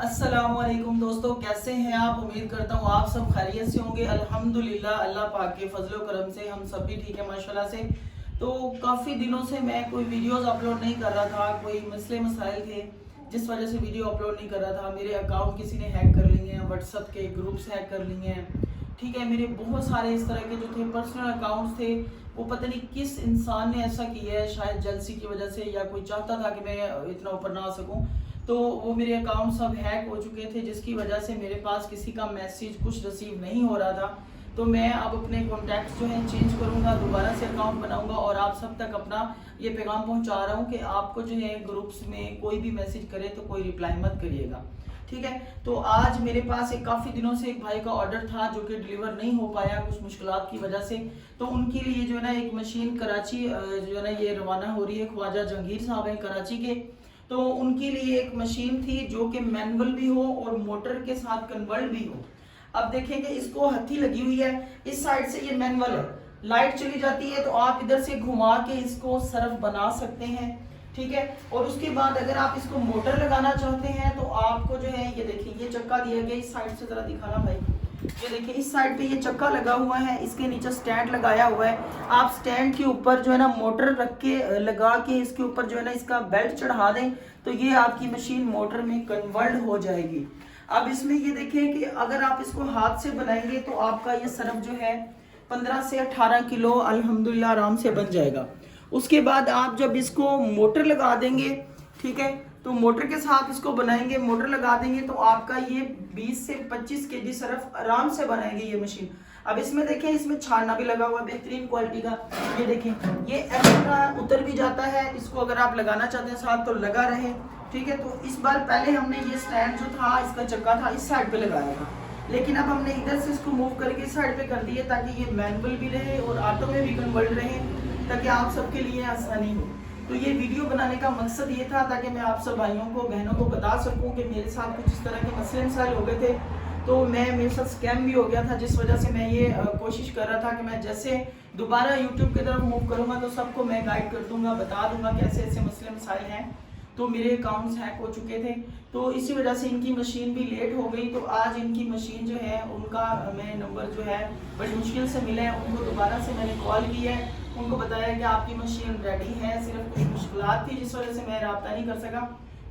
अस्सलामुअलैकुम दोस्तों, कैसे हैं आप। उम्मीद करता हूँ आप सब खैरियत से होंगे। अल्हम्दुलिल्लाह, अल्लाह पाक के फजलो करम से हम सब भी ठीक है माशाल्लाह से। तो काफ़ी दिनों से मैं कोई वीडियोस अपलोड नहीं कर रहा था, कोई मसले मसाइल थे जिस वजह से वीडियो अपलोड नहीं कर रहा था। मेरे अकाउंट किसी ने हैक कर लिए हैं, व्हाट्सअप के ग्रुप्स हैक कर लिए हैं, ठीक है। मेरे बहुत सारे इस तरह के जो थे पर्सनल अकाउंट्स थे, वो पता नहीं किस इंसान ने ऐसा किया है, शायद जलसी की वजह से या कोई चाहता था कि मैं इतना ऊपर ना आ सकूं। तो वो मेरे अकाउंट सब हैक हो चुके थे, जिसकी वजह से मेरे पास किसी का मैसेज कुछ रिसीव नहीं हो रहा था। तो मैं अब अपने कॉन्टैक्ट्स जो हैं चेंज करूंगा, दोबारा से अकाउंट बनाऊंगा और आप सब तक अपना ये पैगाम पहुंचा रहा हूं कि आपको जो है ग्रुप्स में कोई भी मैसेज करे तो कोई रिप्लाई मत करिएगा, ठीक है। तो आज मेरे पास एक काफ़ी दिनों से एक भाई का ऑर्डर था जो कि डिलीवर नहीं हो पाया कुछ मुश्किलात की वजह से। तो उनके लिए जो है ना एक मशीन कराची जो है ना ये रवाना हो रही है। ख्वाजा जहांगीर साहब हैं कराची के। तो उनके लिए एक मशीन थी जो कि मैनुअल भी हो और मोटर के साथ कन्वर्ट भी हो। अब देखेंगे, इसको हथी लगी हुई है, इस साइड से ये मैनुअल है, लाइट चली जाती है तो आप इधर से घुमा के इसको सर्फ बना सकते हैं, ठीक है। और उसके बाद अगर आप इसको मोटर लगाना चाहते हैं तो आपको जो है ये देखिए ये चक्का दिया गया, इस साइड से जरा दिखाना भाई। ये देखिए इस साइड पे ये चक्का लगा हुआ है, इसके नीचे स्टैंड लगाया हुआ है। आप स्टैंड के ऊपर जो है ना मोटर रख के लगा के इसके ऊपर जो है ना इसका बेल्ट चढ़ा दें तो ये आपकी मशीन मोटर में कन्वर्ट हो जाएगी। अब इसमें ये देखें कि अगर आप इसको हाथ से बनाएंगे तो आपका ये सरफ जो है 15 से 18 किलो अल्हम्दुलिल्लाह आराम से बन जाएगा। उसके बाद आप जब इसको मोटर लगा देंगे, ठीक है, तो मोटर के साथ इसको बनाएंगे, मोटर लगा देंगे तो आपका ये 20 से 25 केजी सरफ आराम से बनाएंगे ये मशीन। अब इसमें देखें, इसमें छाना भी लगा हुआ है बेहतरीन क्वालिटी का। ये देखें ये एक्स्ट्रा उतर भी जाता है, इसको अगर आप लगाना चाहते हैं साथ तो लगा रहे, ठीक है। तो इस बार पहले हमने ये स्टैंड जो था इसका चक्का था इस साइड पे लगाया था, लेकिन अब हमने इधर से इसको मूव करके इस साइड पे कर दिए ताकि ये मैनुअल भी रहे और ऑटो में भी कन्वर्ट रहे, ताकि आप सबके लिए आसानी हो। तो ये वीडियो बनाने का मकसद ये था ताकि मैं आप सब भाइयों को बहनों को बता सकूं कि मेरे साथ कुछ इस तरह के मसले मसाइल हो गए थे। तो मेरे साथ स्कैम भी हो गया था, जिस वजह से मैं ये कोशिश कर रहा था कि मैं जैसे दोबारा यूट्यूब की तरफ मूव करूंगा तो सबको मैं गाइड कर दूंगा, बता दूंगा कैसे ऐसे मसले मसाइल हैं। तो मेरे अकाउंट्स हैक हो चुके थे, तो इसी वजह से इनकी मशीन भी लेट हो गई। तो आज इनकी मशीन जो है उनका मैं नंबर जो है बड़ी मुश्किल से मिला है, उनको दोबारा से मैंने कॉल किया है, उनको बताया कि आपकी मशीन रेडी है, सिर्फ कुछ मुश्किलात थी जिस वजह से मैं रब्ता नहीं कर सका।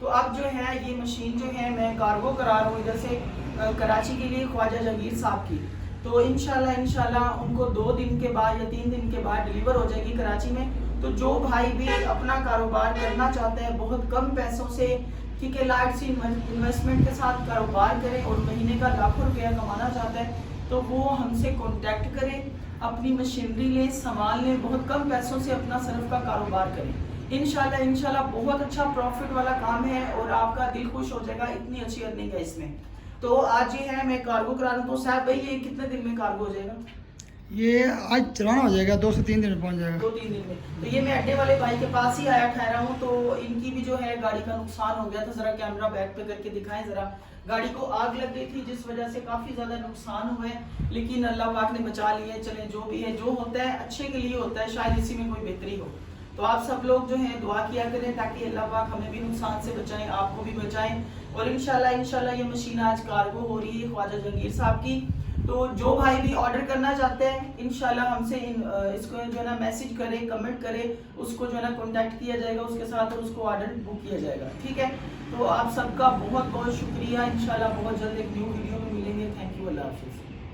तो अब जो है ये मशीन जो है मैं कार्गो करा रहा हूँ इधर से कराची के लिए ख्वाजा जहांगीर साहब की। तो इंशाल्लाह उनको 2 दिन के बाद या 3 दिन के बाद डिलीवर हो जाएगी कराची में। तो जो भाई भी अपना कारोबार करना चाहते हैं बहुत कम पैसों से, ठीक है, लाइट सी इन्वेस्टमेंट के साथ कारोबार करें और महीने का लाखों रुपया कमाना चाहते हैं तो वो हमसे कांटेक्ट करें, अपनी मशीनरी लें, सामान लें, बहुत कम पैसों से अपना सरफ का कारोबार करें। इंशाल्लाह बहुत अच्छा प्रॉफिट वाला काम है और आपका दिल खुश हो जाएगा, इतनी अच्छी अर्निंग है इसमें। तो आज ये है मैं कार्गो करा रहा हूँ। तो साहब भाई ये कितने दिन में कार्गो हो जाएगा? ये आज चलाना हो जाएगा, 2 से 3 दिन में पहुंच जाएगा। 2-3 दिन में। तो ये मैं अड्डे वाले भाई के पास ही आया ठहरा हूँ। तो इनकी भी जो है गाड़ी का नुकसान हो गया था, जरा कैमरा बैक पे करके दिखाएं जरा। गाड़ी को आग लग गई थी जिस वजह से काफी ज्यादा नुकसान हुए, लेकिन अल्लाह पाक ने बचा लिए। चले जो भी है, जो होता है अच्छे के लिए होता है, शायद इसी में कोई बेहतरी हो। तो आप सब लोग जो है दुआ किया करें ताकि अल्लाह पाक हमें भी नुकसान से बचाएं, आपको भी बचाएं। और इंशाल्लाह ये मशीन आज कार्गो हो रही है ख्वाजा जहांगीर साहब की। तो जो भाई भी ऑर्डर करना चाहते हैं इंशाल्लाह हमसे इसको जो है ना मैसेज करें, कमेंट करें, उसको जो है ना कांटेक्ट किया जाएगा उसके साथ और उसको ऑर्डर बुक किया जाएगा, ठीक है। तो आप सबका बहुत बहुत शुक्रिया। इंशाल्लाह बहुत जल्द एक न्यू वीडियो में मिलेंगे। थैंक यू, अल्लाह हाफिज़।